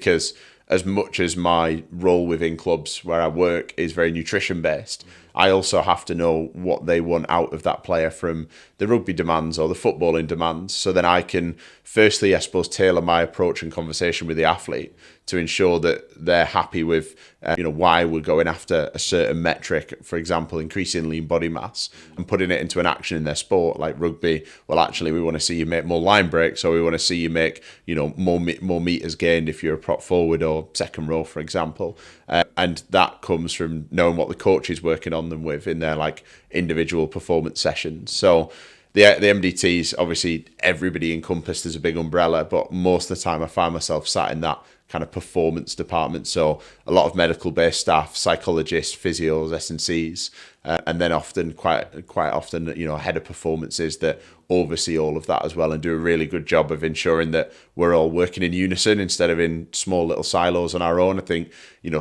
because as much as my role within clubs where I work is very nutrition based, I also have to know what they want out of that player from the rugby demands or the footballing demands. So then I can firstly, I suppose, tailor my approach and conversation with the athlete to ensure that they're happy with, why we're going after a certain metric, for example, increasing lean body mass and putting it into an action in their sport, like rugby. Well, actually, we want to see you make more line breaks, or we want to see you make, more meters gained if you're a prop forward or second row, for example. And that comes from knowing what the coach is working on them with in their like individual performance sessions. So the MDTs, obviously everybody encompassed as a big umbrella, but most of the time I find myself sat in that kind of performance department. So a lot of medical based staff, psychologists, physios, S&Cs, and then quite often, head of performances that oversee all of that as well and do a really good job of ensuring that we're all working in unison instead of in small little silos on our own. I think,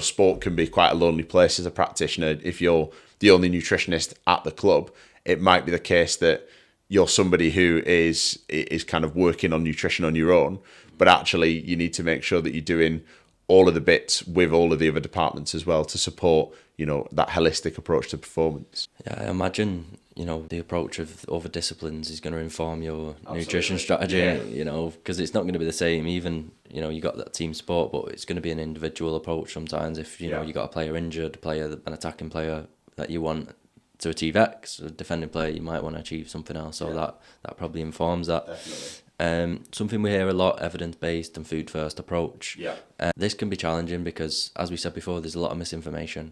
sport can be quite a lonely place as a practitioner. If you're the only nutritionist at the club, it might be the case that you're somebody who is kind of working on nutrition on your own, but actually you need to make sure that you're doing all of the bits with all of the other departments as well to support, that holistic approach to performance. Yeah, I imagine, the approach of other disciplines is going to inform your Absolutely. nutrition strategy, Yeah. Because it's not going to be the same. Even, you got that team sport, but it's going to be an individual approach sometimes. If, you got a player injured, an attacking player that you want to achieve X, a defending player, you might want to achieve something else. So that probably informs that. Definitely. Something we hear a lot, evidence-based and food-first approach. Yeah. This can be challenging because, as we said before, there's a lot of misinformation.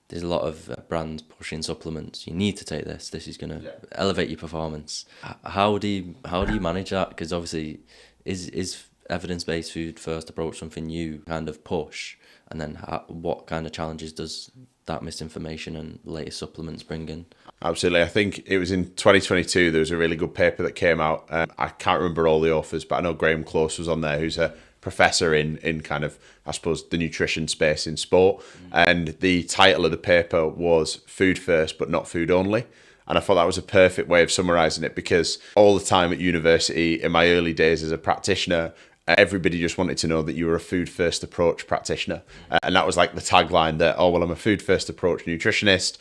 There's a lot of brands pushing supplements. You need to take this. This is going to elevate your performance. How do you manage that? Because obviously, is evidence-based food-first approach something you kind of push? And then what kind of challenges does that misinformation and latest supplements bring in? Absolutely. I think it was in 2022, there was a really good paper that came out. I can't remember all the authors, but I know Graham Close was on there, who's a professor in kind of, I suppose, the nutrition space in sport. And the title of the paper was Food First, but Not Food Only. And I thought that was a perfect way of summarising it, because all the time at university, in my early days as a practitioner, everybody just wanted to know that you were a food first approach practitioner. And that was like the tagline that, I'm a food first approach nutritionist,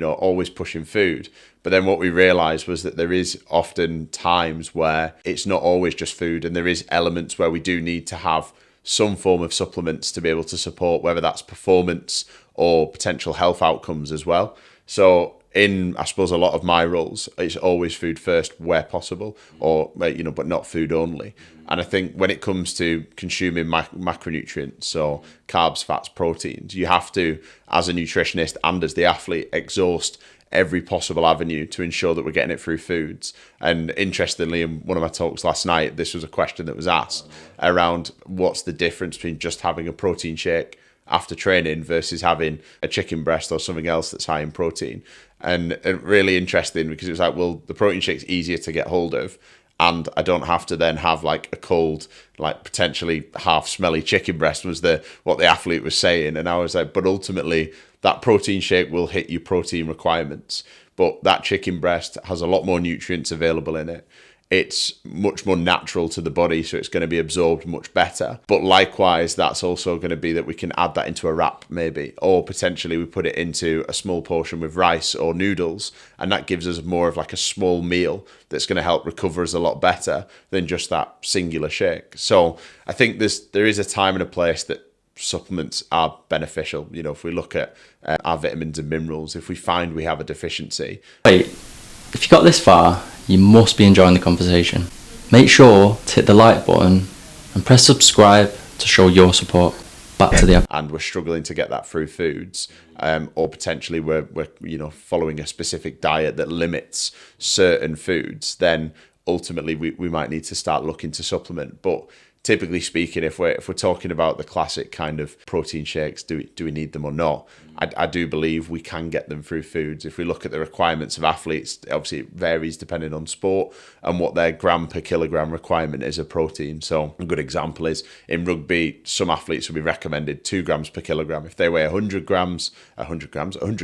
always pushing food. But then what we realized was that there is often times where it's not always just food, and there is elements where we do need to have some form of supplements to be able to support, whether that's performance or potential health outcomes as well. So in, I suppose, a lot of my roles, it's always food first where possible, or, but not food only. And I think when it comes to consuming macronutrients, so carbs, fats, proteins, you have to, as a nutritionist and as the athlete, exhaust every possible avenue to ensure that we're getting it through foods. And interestingly, in one of my talks last night, this was a question that was asked around what's the difference between just having a protein shake after training versus having a chicken breast or something else that's high in protein. And really interesting, because it was like, well, the protein shake's easier to get hold of, and I don't have to then have like a cold, like potentially half smelly chicken breast, was what the athlete was saying. And I was like, but ultimately that protein shake will hit your protein requirements, but that chicken breast has a lot more nutrients available in it. It's much more natural to the body, so it's going to be absorbed much better. But likewise, that's also going to be that we can add that into a wrap maybe, or potentially we put it into a small portion with rice or noodles, and that gives us more of like a small meal that's going to help recover us a lot better than just that singular shake. So I think there is a time and a place that supplements are beneficial. If we look at our vitamins and minerals, if we find we have a deficiency. Wait, if you got this far, you must be enjoying the conversation. Make sure to hit the like button and press subscribe to show your support back to the and we're struggling to get that through foods, or potentially we're following a specific diet that limits certain foods, then ultimately we might need to start looking to supplement. But typically speaking, if we're talking about the classic kind of protein shakes, do we need them or not? I do believe we can get them through foods. If we look at the requirements of athletes, obviously it varies depending on sport and what their gram per kilogram requirement is of protein. So a good example is in rugby, some athletes will be recommended 2 grams per kilogram. If they weigh 100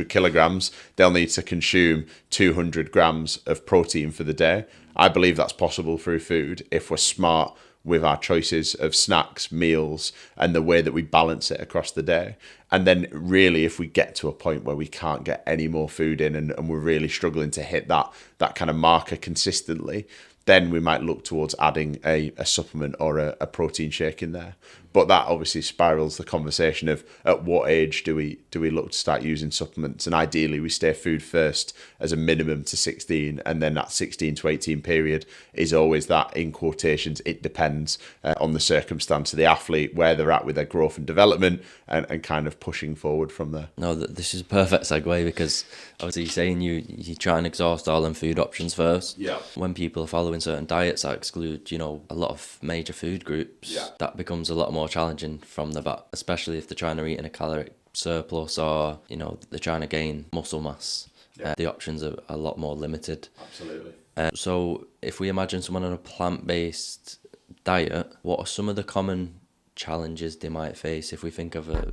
kilograms, they'll need to consume 200 grams of protein for the day. I believe that's possible through food if we're smart with our choices of snacks, meals, and the way that we balance it across the day. And then really, if we get to a point where we can't get any more food in and we're really struggling to hit that kind of marker consistently, then we might look towards adding a supplement or a protein shake in there. But that obviously spirals the conversation of at what age do we look to start using supplements? And ideally, we stay food first as a minimum to 16, and then that 16 to 18 period is always that, in quotations, it depends on the circumstance of the athlete, where they're at with their growth and development, and kind of pushing forward from there. No, this is a perfect segue, because obviously you're saying you try and exhaust all them food options first. Yeah. When people are following certain diets that exclude, a lot of major food groups, that becomes a lot more challenging from the bat, especially if they're trying to eat in a caloric surplus, or they're trying to gain muscle mass. The options are a lot more limited. Absolutely. So if we imagine someone on a plant-based diet, what are some of the common challenges they might face? If we think of a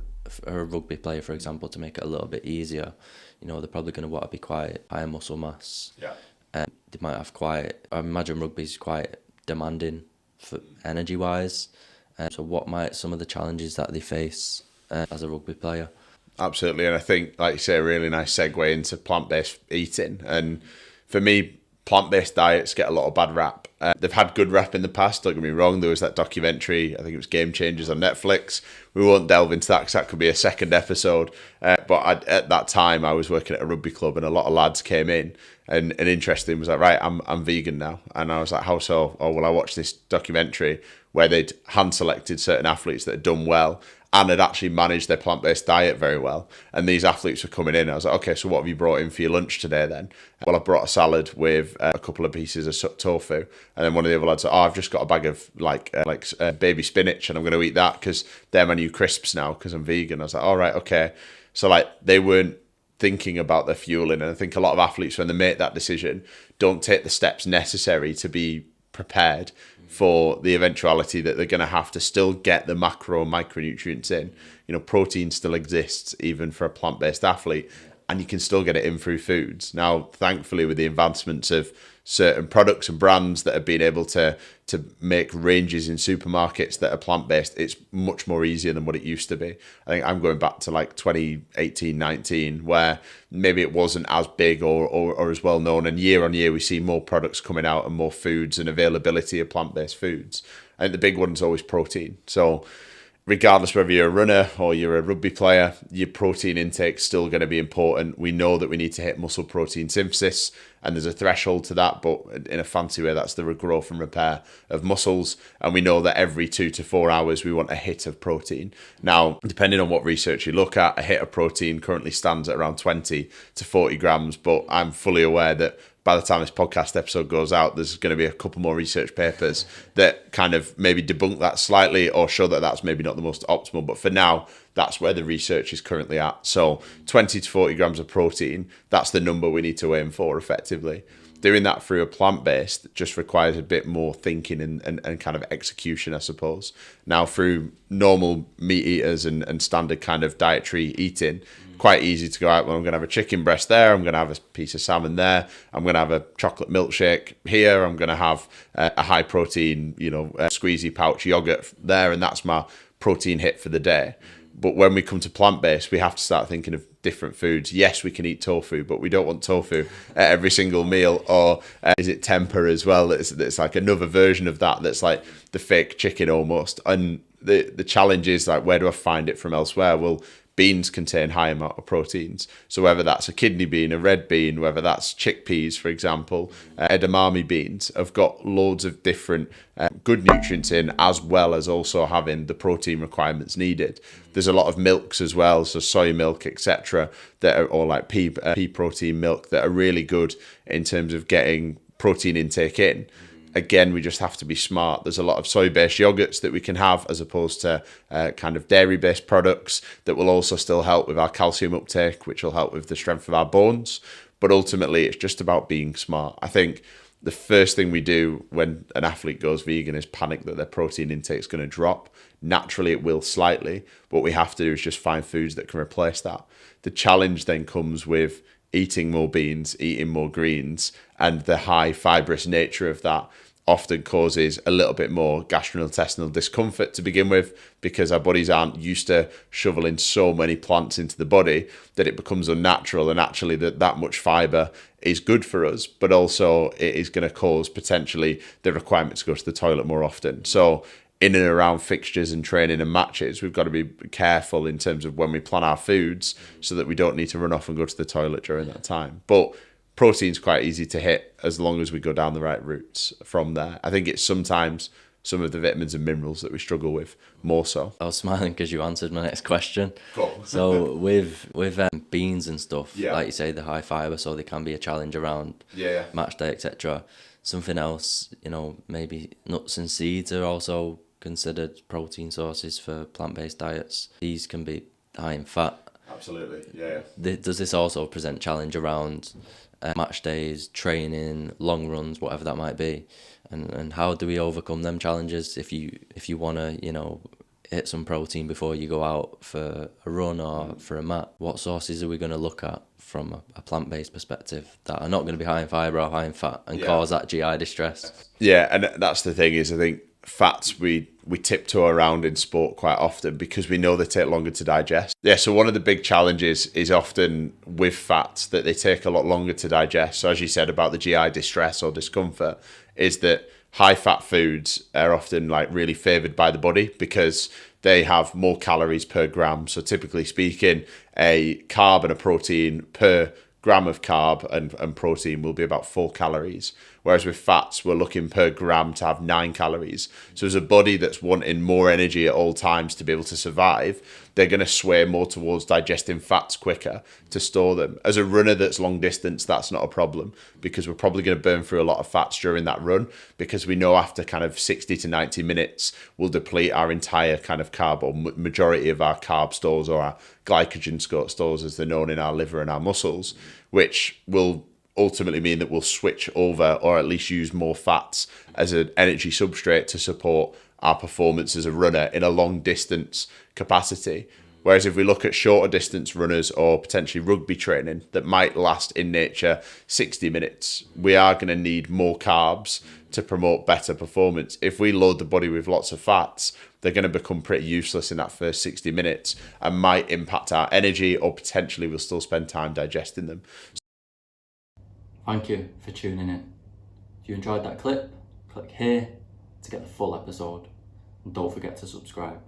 rugby player, for example, to make it a little bit easier, they're probably going to want to be quite high muscle mass. They might have I imagine rugby's quite demanding for energy-wise. So what might some of the challenges that they face as a rugby player? Absolutely. And I think, like you say, a really nice segue into plant-based eating. And for me, plant-based diets get a lot of bad rap. They've had good rap in the past, don't get me wrong. There was that documentary, I think it was Game Changers on Netflix. We won't delve into that because that could be a second episode. But at that time, I was working at a rugby club, and a lot of lads came in. And interesting was like, right, I'm vegan now. And I was like, how so? Oh, well, I watched this documentary where they'd hand-selected certain athletes that had done well and had actually managed their plant-based diet very well. And these athletes were coming in. I was like, okay, so what have you brought in for your lunch today then? Well, I brought a salad with a couple of pieces of tofu. And then one of the other lads said, I've just got a bag of baby spinach, and I'm going to eat that because they're my new crisps now because I'm vegan. I was like, all right, okay. So they weren't thinking about their fueling. And I think a lot of athletes, when they make that decision, don't take the steps necessary to be prepared for the eventuality that they're going to have to still get the macro and micronutrients in. Protein still exists even for a plant-based athlete, and you can still get it in through foods. Now, thankfully, with the advancements of certain products and brands that have been able to make ranges in supermarkets that are plant-based, it's much more easier than what it used to be. I think I'm going back to 2018-19, where maybe it wasn't as big or as well known, and year on year we see more products coming out and more foods and availability of plant-based foods. I think the big one's always protein. So regardless whether you're a runner or you're a rugby player, your protein intake's still going to be important. We know that we need to hit muscle protein synthesis, and there's a threshold to that, but in a fancy way, that's the regrowth and repair of muscles. And we know that every 2 to 4 hours, we want a hit of protein. Now, depending on what research you look at, a hit of protein currently stands at around 20 to 40 grams, but I'm fully aware that by the time this podcast episode goes out, there's going to be a couple more research papers that kind of maybe debunk that slightly or show that that's maybe not the most optimal. But for now, that's where the research is currently at. So 20 to 40 grams of protein, that's the number we need to aim for effectively. Doing that through a plant-based just requires a bit more thinking and kind of execution, I suppose. Now, through normal meat eaters and standard kind of dietary eating, quite easy to go out. Well, I'm going to have a chicken breast there. I'm going to have a piece of salmon there. I'm going to have a chocolate milkshake here. I'm going to have a high protein, squeezy pouch yogurt there. And that's my protein hit for the day. But when we come to plant-based, we have to start thinking of different foods. Yes, we can eat tofu, but we don't want tofu at every single meal. Or is it tempeh as well? It's like another version of that that's like the fake chicken almost. And the challenge is where do I find it from elsewhere? Well, beans contain high amount of proteins. So whether that's a kidney bean, a red bean, whether that's chickpeas, for example, edamame beans have got loads of different good nutrients in, as well as also having the protein requirements needed. There's a lot of milks as well, so soy milk, etc., that are, or like pea protein milk, that are really good in terms of getting protein intake in. Again, we just have to be smart. There's a lot of soy-based yogurts that we can have as opposed to kind of dairy-based products that will also still help with our calcium uptake, which will help with the strength of our bones. But ultimately, it's just about being smart. I think the first thing we do when an athlete goes vegan is panic that their protein intake is going to drop. Naturally, it will slightly. What we have to do is just find foods that can replace that. The challenge then comes with eating more beans, eating more greens, and the high fibrous nature of that. often causes a little bit more gastrointestinal discomfort to begin with, because our bodies aren't used to shoveling so many plants into the body that it becomes unnatural. And actually that much fiber is good for us, but also it is going to cause potentially the requirement to go to the toilet more often. So in and around fixtures and training and matches, we've got to be careful in terms of when we plan our foods so that we don't need to run off and go to the toilet during that time. But protein's quite easy to hit as long as we go down the right routes from there. I think it's sometimes some of the vitamins and minerals that we struggle with more so. I was smiling because you answered my next question. Cool. So with beans and stuff, Yeah. like you say, the high fiber, so they can be a challenge around match day, etc. Something else, maybe nuts and seeds are also considered protein sources for plant-based diets. These can be high in fat. Absolutely, yeah. Does this also present challenge around match days, training, long runs, whatever that might be? And how do we overcome them challenges if you want to, hit some protein before you go out for a run or for a mat? What sources are we going to look at from a plant-based perspective that are not going to be high in fibre or high in fat and cause that GI distress? Yeah, and that's the thing is, I think fats we tiptoe around in sport quite often because we know they take longer to digest. Yeah, so one of the big challenges is often with fats that they take a lot longer to digest. So as you said about the GI distress or discomfort, is that high fat foods are often like really favoured by the body because they have more calories per gram. So typically speaking, a carb and a protein per gram of carb and protein will be about 4 calories. Whereas with fats, we're looking per gram to have 9 calories. So as a body that's wanting more energy at all times to be able to survive, they're going to sway more towards digesting fats quicker to store them. As a runner that's long distance, that's not a problem because we're probably going to burn through a lot of fats during that run because we know after kind of 60 to 90 minutes, we'll deplete our entire kind of carb or majority of our carb stores or our glycogen stores as they're known in our liver and our muscles, which will ultimately mean that we'll switch over or at least use more fats as an energy substrate to support our performance as a runner in a long distance capacity. Whereas if we look at shorter distance runners or potentially rugby training that might last in nature 60 minutes, we are going to need more carbs to promote better performance. If we load the body with lots of fats, they're going to become pretty useless in that first 60 minutes and might impact our energy, or potentially we'll still spend time digesting them. Thank you for tuning in. If you enjoyed that clip, click here to get the full episode. And don't forget to subscribe.